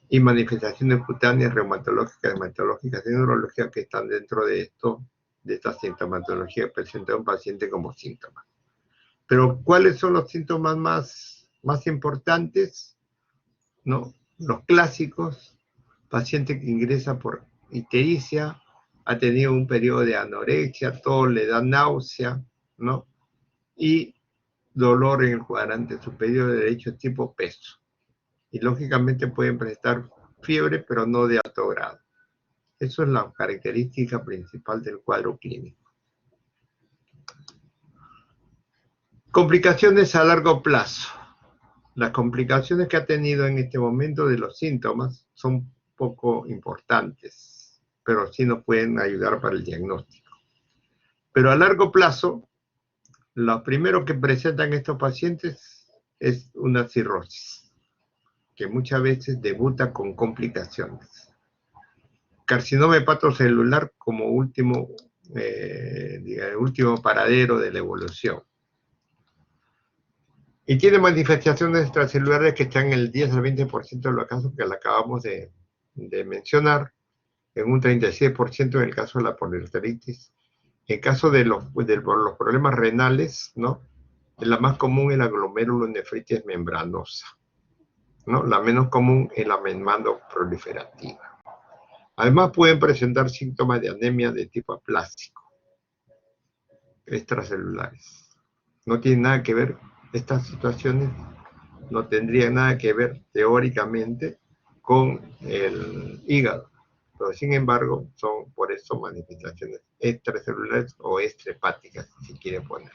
y manifestaciones cutáneas, reumatológicas, hematológicas y neurológicas que están dentro de esta sintomatología que presenta un paciente como síntomas. Pero, ¿cuáles son los síntomas más importantes? ¿No? Los clásicos: paciente que ingresa por ictericia, ha tenido un periodo de anorexia, todo le da náusea, ¿no? Y dolor en el cuadrante superior derecho tipo peso. Y lógicamente pueden presentar fiebre, pero no de alto grado. Eso es la característica principal del cuadro clínico. Complicaciones a largo plazo. Las complicaciones que ha tenido en este momento de los síntomas son poco importantes, pero sí nos pueden ayudar para el diagnóstico. Pero a largo plazo, lo primero que presentan estos pacientes es una cirrosis, que muchas veces debuta con complicaciones. Carcinoma hepatocelular como último paradero de la evolución. Y tiene manifestaciones extracelulares que están en el 10 al 20% de los casos que le acabamos de mencionar, en un 36% en el caso de la poliarteritis. En caso de los problemas renales, ¿no? La más común es la glomerulonefritis membranosa, ¿no? La menos común es la membranoproliferativa. Además pueden presentar síntomas de anemia de tipo aplásico, extracelulares. No tiene nada que ver, estas situaciones no tendrían nada que ver teóricamente con el hígado, pero sin embargo son por eso manifestaciones extracelulares o extrahepáticas, si quiere poner.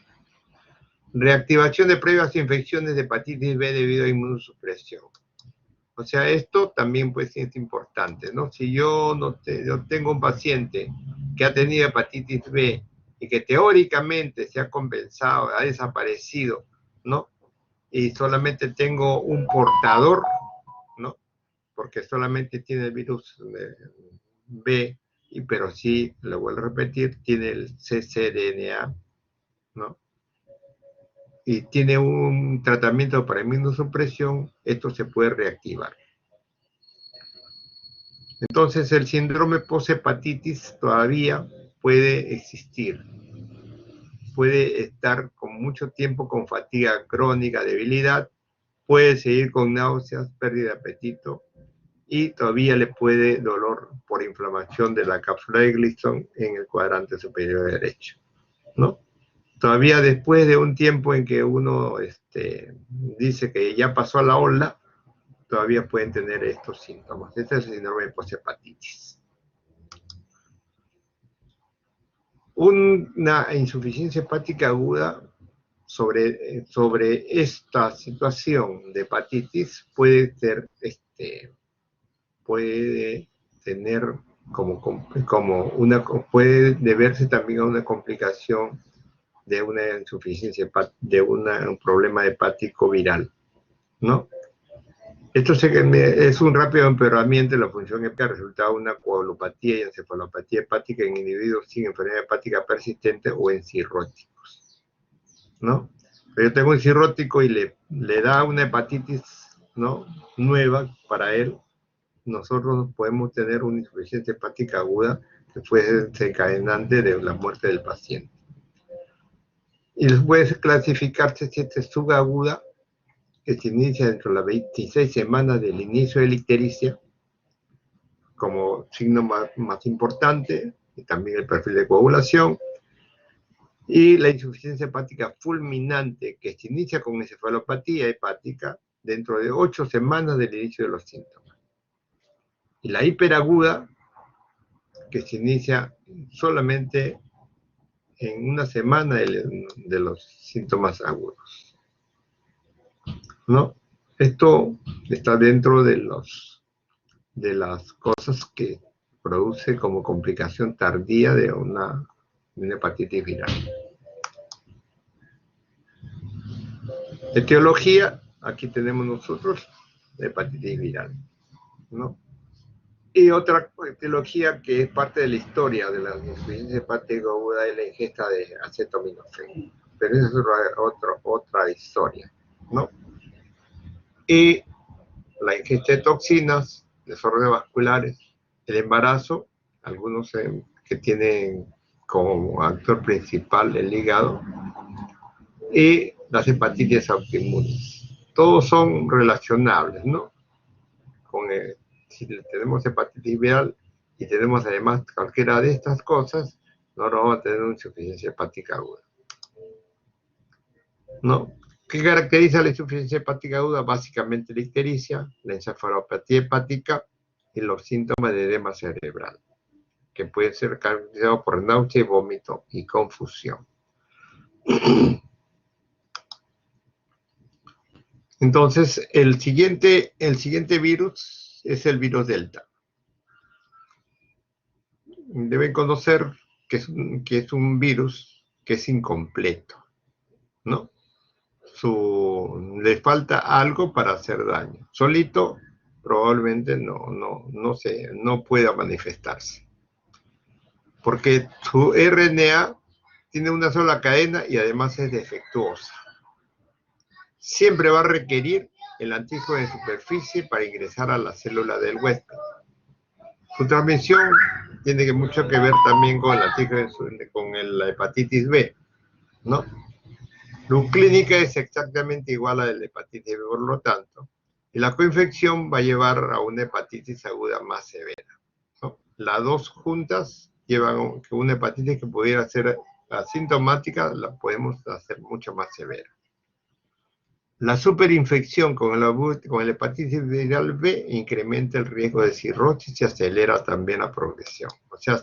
Reactivación de previas infecciones de hepatitis B debido a inmunosupresión. O sea, esto también pues es importante, ¿no? Si yo tengo un paciente que ha tenido hepatitis B y que teóricamente se ha compensado, ha desaparecido, ¿no? Y solamente tengo un portador, ¿no? Porque solamente tiene el virus B, pero sí, lo vuelvo a repetir, tiene el cCRNA, ¿no? Y tiene un tratamiento para inmunosupresión, esto se puede reactivar. Entonces el síndrome post-hepatitis todavía puede existir. Puede estar con mucho tiempo con fatiga crónica, debilidad, puede seguir con náuseas, pérdida de apetito y todavía le puede dolor por inflamación de la cápsula de Gleason en el cuadrante superior derecho, ¿no? Todavía después de un tiempo en que uno dice que ya pasó a la ola, todavía pueden tener estos síntomas. Este es el síndrome de post-hepatitis. Una insuficiencia hepática aguda sobre esta situación de hepatitis puede tener puede deberse también a una complicación de una insuficiencia, un problema hepático viral, ¿no? Esto es un rápido empeoramiento de la función hepática, resultado de una coagulopatía y encefalopatía hepática en individuos sin enfermedad hepática persistente o en cirróticos, ¿no? Pero yo tengo un cirrótico y le da una hepatitis, ¿no? Nueva para él, nosotros podemos tener una insuficiencia hepática aguda que puede ser desencadenante de la muerte del paciente. Y puede clasificarse si esta es subaguda, que se inicia dentro de las 26 semanas del inicio de la ictericia, como signo más importante, y también el perfil de coagulación, y la insuficiencia hepática fulminante, que se inicia con encefalopatía hepática dentro de 8 semanas del inicio de los síntomas. Y la hiperaguda, que se inicia solamente en una semana de los síntomas agudos, ¿no? Esto está dentro de las cosas que produce como complicación tardía de una hepatitis viral. Etiología, aquí tenemos nosotros la hepatitis viral, ¿no? Y otra etiología que es parte de la historia de la insuficiencia hepática aguda es la ingesta de acetaminofén, pero esa es otra historia, ¿no? Y la ingesta de toxinas, desórdenes vasculares, el embarazo, algunos que tienen como actor principal el hígado, y las hepatitis autoinmunes. Todos son relacionables, ¿no? Si tenemos hepatitis viral y tenemos además cualquiera de estas cosas, no vamos a tener una insuficiencia hepática aguda, ¿no? ¿Qué caracteriza la insuficiencia hepática aguda? Básicamente la ictericia, la encefalopatía hepática y los síntomas de edema cerebral, que pueden ser caracterizados por náusea, vómito y confusión. Entonces, el siguiente virus es el virus Delta. Deben conocer que es un virus que es incompleto, ¿no? le falta algo para hacer daño. Solito probablemente no pueda manifestarse. Porque su RNA tiene una sola cadena y además es defectuosa. Siempre va a requerir el antígeno de superficie para ingresar a la célula del huésped. Su transmisión tiene mucho que ver también con el antígeno, con la hepatitis B, ¿no? Su clínica es exactamente igual a la de la hepatitis B, por lo tanto, y la coinfección va a llevar a una hepatitis aguda más severa, ¿no? Las dos juntas llevan que una hepatitis que pudiera ser asintomática la podemos hacer mucho más severa. La superinfección con el hepatitis viral B incrementa el riesgo de cirrosis y acelera también la progresión. O sea,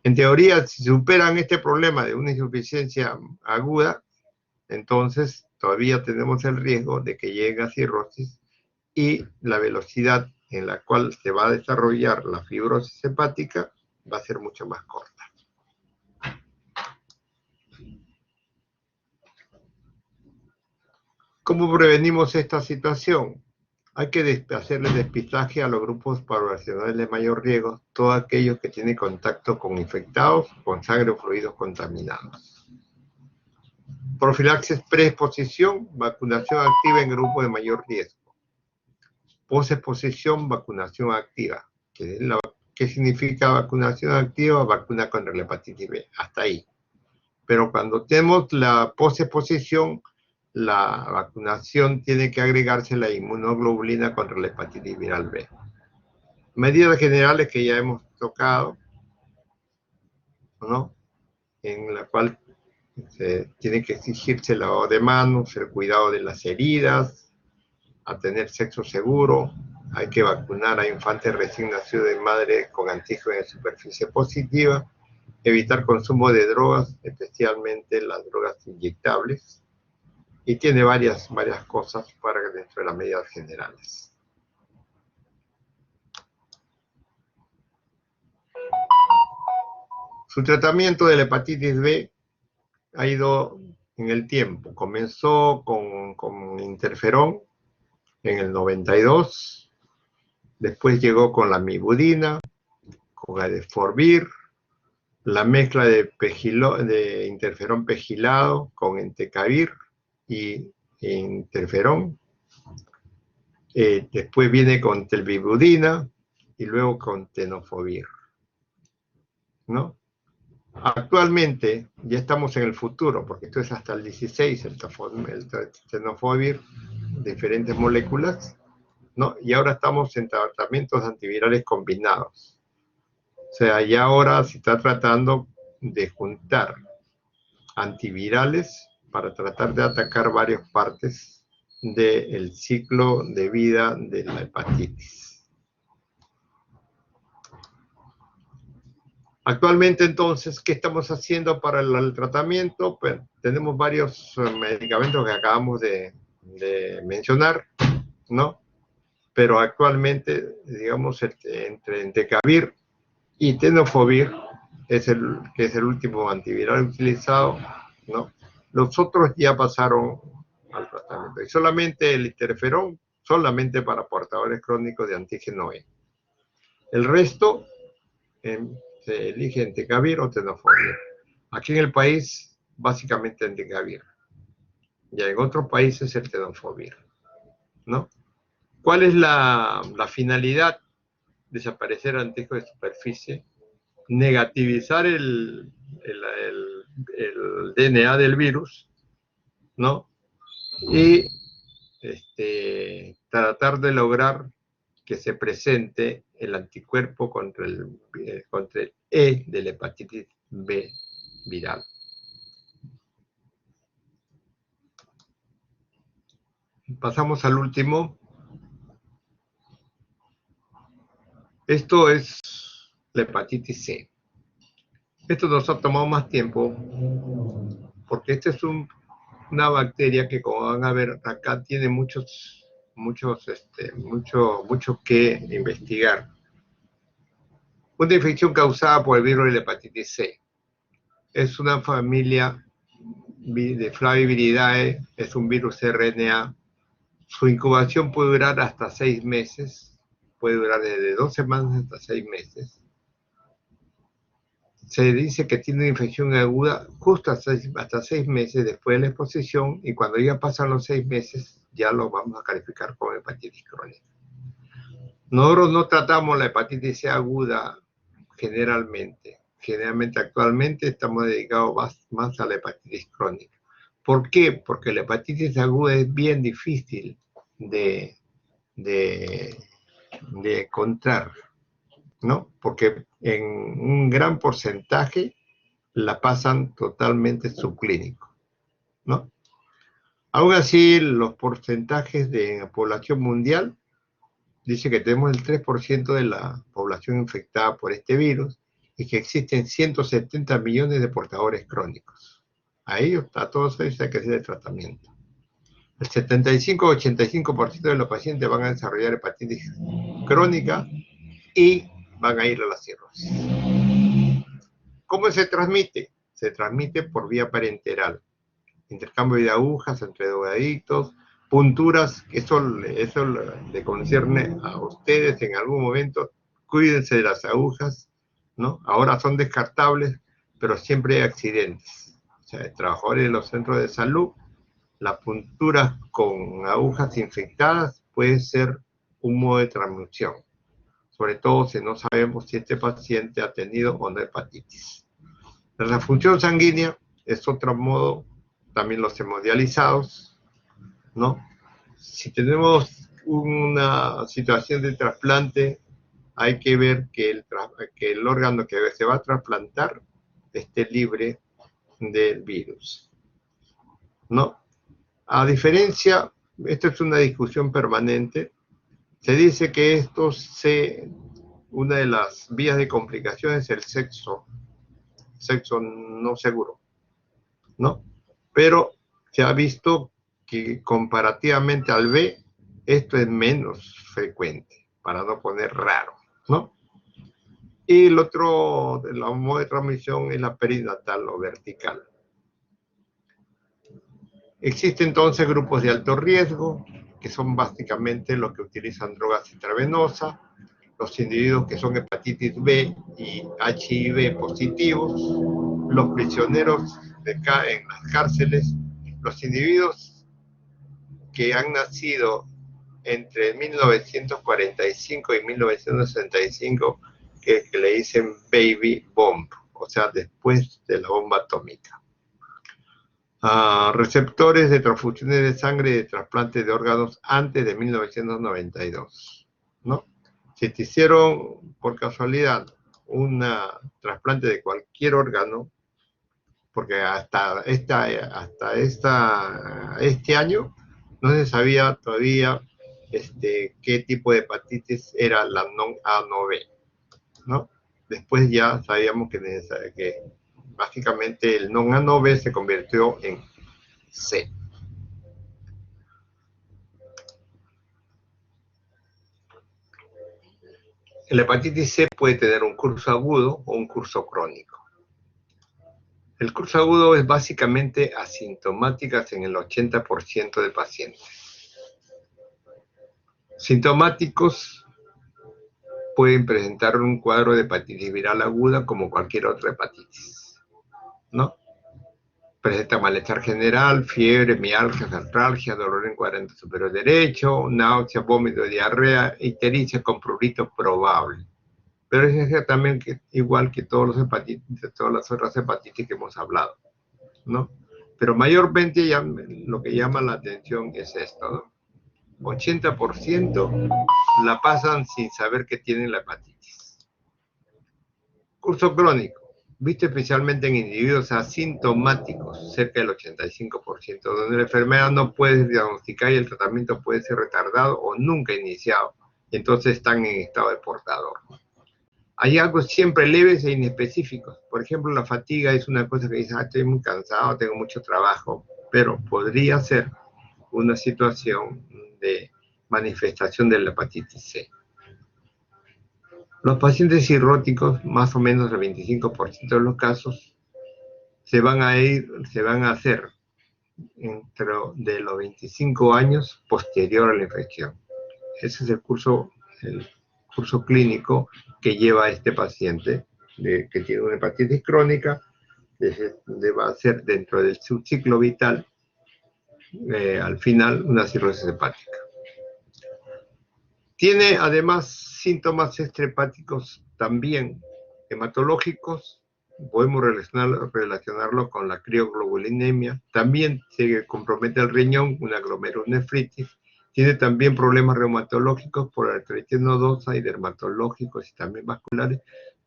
en teoría, si superan este problema de una insuficiencia aguda, entonces todavía tenemos el riesgo de que llegue a cirrosis y la velocidad en la cual se va a desarrollar la fibrosis hepática va a ser mucho más corta. ¿Cómo prevenimos esta situación? Hay que hacerle despistaje a los grupos poblacionales de mayor riesgo, todos aquellos que tienen contacto con infectados, con sangre o fluidos contaminados. Profilaxis preexposición, vacunación activa en grupos de mayor riesgo. Posexposición, vacunación activa. ¿Qué significa vacunación activa? Vacuna contra la hepatitis B, hasta ahí. Pero cuando tenemos la posexposición, la vacunación tiene que agregarse la inmunoglobulina contra la hepatitis viral B. Medidas generales que ya hemos tocado, ¿no? En la cual se tiene que exigirse el lavado de manos, el cuidado de las heridas, a tener sexo seguro, hay que vacunar a infantes recién nacidos de madre con antígeno de superficie positiva, evitar consumo de drogas, especialmente las drogas inyectables, y tiene varias cosas para dentro de las medidas generales. Su tratamiento de la hepatitis B ha ido en el tiempo. Comenzó con interferón en el 92, después llegó con la mibudina, con adefovir, la mezcla de interferón pegilado con entecavir y interferón. Después viene con telbibudina y luego con tenofovir, ¿no? Actualmente ya estamos en el futuro, porque esto es hasta el 16, el tenofovir, diferentes moléculas, ¿no? Y ahora estamos en tratamientos antivirales combinados. O sea, ya ahora se está tratando de juntar antivirales para tratar de atacar varias partes del ciclo de vida de la hepatitis. Actualmente, entonces, ¿qué estamos haciendo para el tratamiento? Pues tenemos varios medicamentos que acabamos de mencionar, ¿no? Pero actualmente, digamos, entre entecavir y tenofovir, que es el último antiviral utilizado, ¿no? Los otros ya pasaron al tratamiento. Y solamente el interferón, solamente para portadores crónicos de antígeno E. El resto se elige entecavir o tenofovir. Aquí en el país, básicamente entecavir. Ya en otros países el tenofovir, ¿no? ¿Cuál es la finalidad? Desaparecer el antígeno de superficie, negativizar el DNA del virus, ¿no? Y tratar de lograr que se presente el anticuerpo contra el E de la hepatitis B viral. Pasamos al último. Esto es la hepatitis C. Esto nos ha tomado más tiempo porque esta es una bacteria que, como van a ver acá, tiene mucho que investigar. Una infección causada por el virus de la hepatitis C. Es una familia de Flaviviridae, es un virus RNA. Su incubación puede durar hasta 6 meses, puede durar desde 2 semanas hasta 6 meses. Se dice que tiene una infección aguda justo hasta 6 meses después de la exposición, y cuando ya pasan los 6 meses, ya lo vamos a calificar como hepatitis crónica. Nosotros no tratamos la hepatitis C aguda generalmente. Generalmente actualmente estamos dedicados más a la hepatitis crónica. ¿Por qué? Porque la hepatitis aguda es bien difícil de encontrar, ¿no? Porque en un gran porcentaje la pasan totalmente subclínico, ¿no? Aún así, los porcentajes de la población mundial dice que tenemos el 3% de la población infectada por este virus y que existen 170 millones de portadores crónicos. A todos ellos hay que hacer el tratamiento. El 75-85% de los pacientes van a desarrollar hepatitis crónica y van a ir a la cirrosis. ¿Cómo se transmite? Se transmite por vía parenteral. Intercambio de agujas entre drogadictos, punturas, eso le concierne a ustedes en algún momento. Cuídense de las agujas, ¿no? Ahora son descartables, pero siempre hay accidentes. O sea, trabajadores de los centros de salud, las punturas con agujas infectadas puede ser un modo de transmisión, sobre todo si no sabemos si este paciente ha tenido o no hepatitis. La transfusión sanguínea es otro modo, también los hemodializados, ¿no? Si tenemos una situación de trasplante, hay que ver que el órgano que se va a trasplantar esté libre del virus, ¿no? A diferencia, esto es una discusión permanente, se dice que una de las vías de complicación es el sexo no seguro, ¿no? Pero se ha visto que comparativamente al B, esto es menos frecuente, para no poner raro, ¿no? Y el modo de transmisión es la perinatal o vertical. Existen entonces grupos de alto riesgo, que son básicamente los que utilizan drogas intravenosas, los individuos que son hepatitis B y HIV positivos, los prisioneros en las cárceles, los individuos que han nacido entre 1945 y 1965, que le dicen baby bomb, o sea, después de la bomba atómica. Receptores de transfusiones de sangre y de trasplante de órganos antes de 1992, ¿no? Si te hicieron por casualidad un trasplante de cualquier órgano, porque hasta este año no se sabía todavía qué tipo de hepatitis era la non-A no B, ¿no? Después ya sabíamos que básicamente el non-A no B se convirtió en C. La hepatitis C puede tener un curso agudo o un curso crónico. El curso agudo es básicamente asintomática en el 80% de pacientes. Sintomáticos pueden presentar un cuadro de hepatitis viral aguda como cualquier otra hepatitis, ¿no? Presenta malestar general, fiebre, mialgia, artralgia, dolor en cuadrante superior derecho, náusea, vómito, diarrea, ictericia con prurito probable. Pero es exactamente igual que todas las otras hepatitis que hemos hablado, ¿no? Pero mayormente lo que llama la atención es esto, ¿no? 80% la pasan sin saber que tienen la hepatitis. Curso crónico, visto especialmente en individuos asintomáticos, cerca del 85%, donde la enfermedad no puede diagnosticar y el tratamiento puede ser retardado o nunca iniciado, y entonces están en estado de portador. Hay algo siempre leves e inespecíficos. Por ejemplo, la fatiga es una cosa que dice, estoy muy cansado, tengo mucho trabajo, pero podría ser una situación de manifestación de la hepatitis C. Los pacientes cirróticos, más o menos el 25% de los casos, se van a hacer de los 25 años posterior a la infección. Ese es el curso clínico que lleva a este paciente que tiene una hepatitis crónica, va a ser dentro de su ciclo vital, al final, una cirrosis hepática. Tiene además síntomas extrahepáticos también hematológicos. Podemos relacionarlo con la crioglobulinemia. También se compromete el riñón, una glomerulonefritis. Tiene también problemas reumatológicos por artritis nodosa y dermatológicos y también vasculares,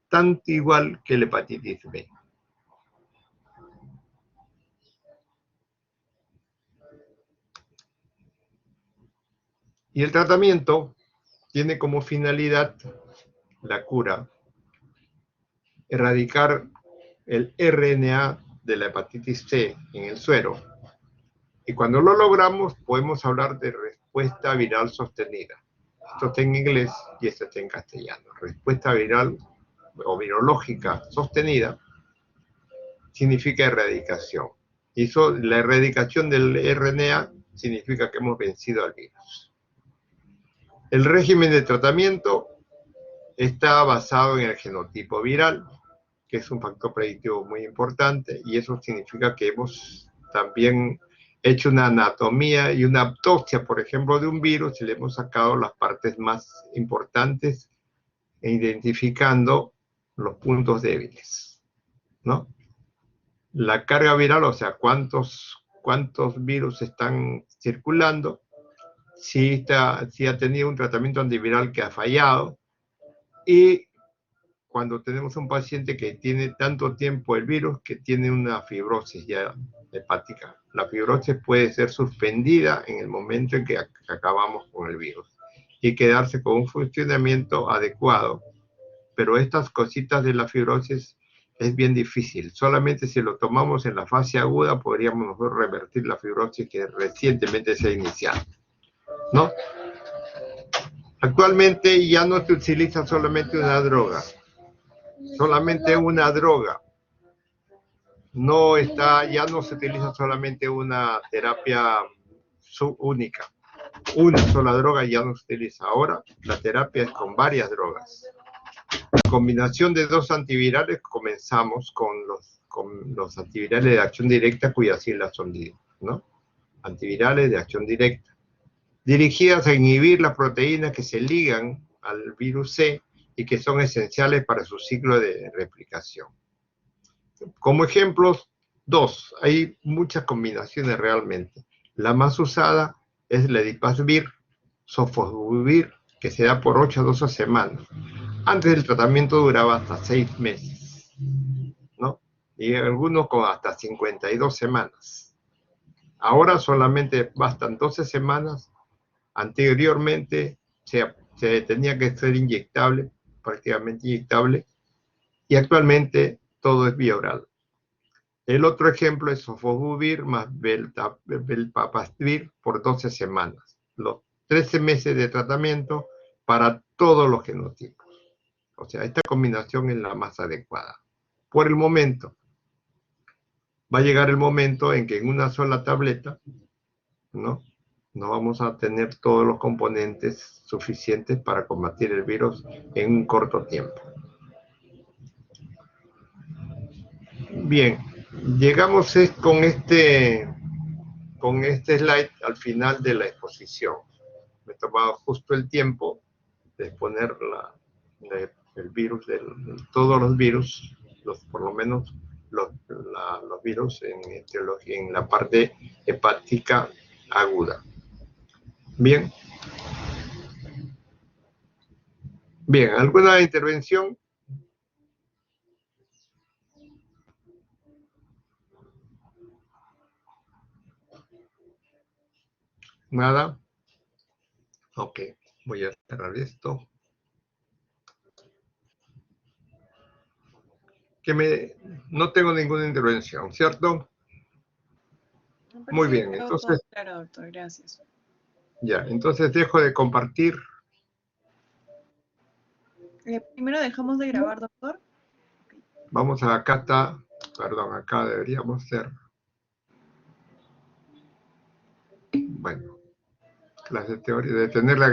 tanto igual que la hepatitis B. Y el tratamiento tiene como finalidad la cura, erradicar el RNA de la hepatitis C en el suero. Y cuando lo logramos, podemos hablar de respuesta viral sostenida. Esto está en inglés y esto está en castellano. Respuesta viral o virológica sostenida significa erradicación. Y eso, la erradicación del RNA significa que hemos vencido al virus. El régimen de tratamiento está basado en el genotipo viral, que es un factor predictivo muy importante, y eso significa que hemos también hecho una anatomía y una autopsia, por ejemplo, de un virus, y le hemos sacado las partes más importantes e identificando los puntos débiles, ¿no? La carga viral, o sea, cuántos virus están circulando, si ha tenido un tratamiento antiviral que ha fallado, y cuando tenemos un paciente que tiene tanto tiempo el virus que tiene una fibrosis ya hepática. La fibrosis puede ser suspendida en el momento en que acabamos con el virus y quedarse con un funcionamiento adecuado. Pero estas cositas de la fibrosis es bien difícil. Solamente si lo tomamos en la fase aguda podríamos nosotros revertir la fibrosis que recientemente se ha iniciado, ¿no? Actualmente ya no se utiliza solamente una droga. Ya no se utiliza solamente una terapia única. Una sola droga ya no se utiliza. Ahora la terapia es con varias drogas. Combinación de dos antivirales, comenzamos con los antivirales de acción directa cuyas siglas son, ¿no? Antivirales de acción directa, dirigidas a inhibir las proteínas que se ligan al virus C y que son esenciales para su ciclo de replicación. Como ejemplos, hay muchas combinaciones realmente. La más usada es la Edipasvir, Sofosbuvir, que se da por 8 a 12 semanas. Antes el tratamiento duraba hasta 6 meses, ¿no? Y algunos con hasta 52 semanas. Ahora solamente bastan 12 semanas. Anteriormente se tenía que ser inyectable, prácticamente inyectable, y actualmente todo es vía oral. El otro ejemplo es Sofosbuvir más Belpapasvir por 12 semanas. Los 13 meses de tratamiento para todos los genotipos. O sea, esta combinación es la más adecuada. Por el momento, va a llegar el momento en que en una sola tableta, ¿no? No vamos a tener todos los componentes suficientes para combatir el virus en un corto tiempo. Bien, llegamos con este slide al final de la exposición. Me he tomado justo el tiempo de poner el virus, todos los virus, por lo menos los virus en la parte hepática aguda. Bien. Bien, ¿alguna intervención? ¿Nada? Ok, voy a cerrar esto. No tengo ninguna intervención, ¿cierto? Muy bien, entonces... Claro, doctor, gracias. Ya, entonces dejo de compartir. Primero dejamos de grabar, doctor. Vamos a acá está, perdón, acá deberíamos ser. bueno, clase de teoría, de tener la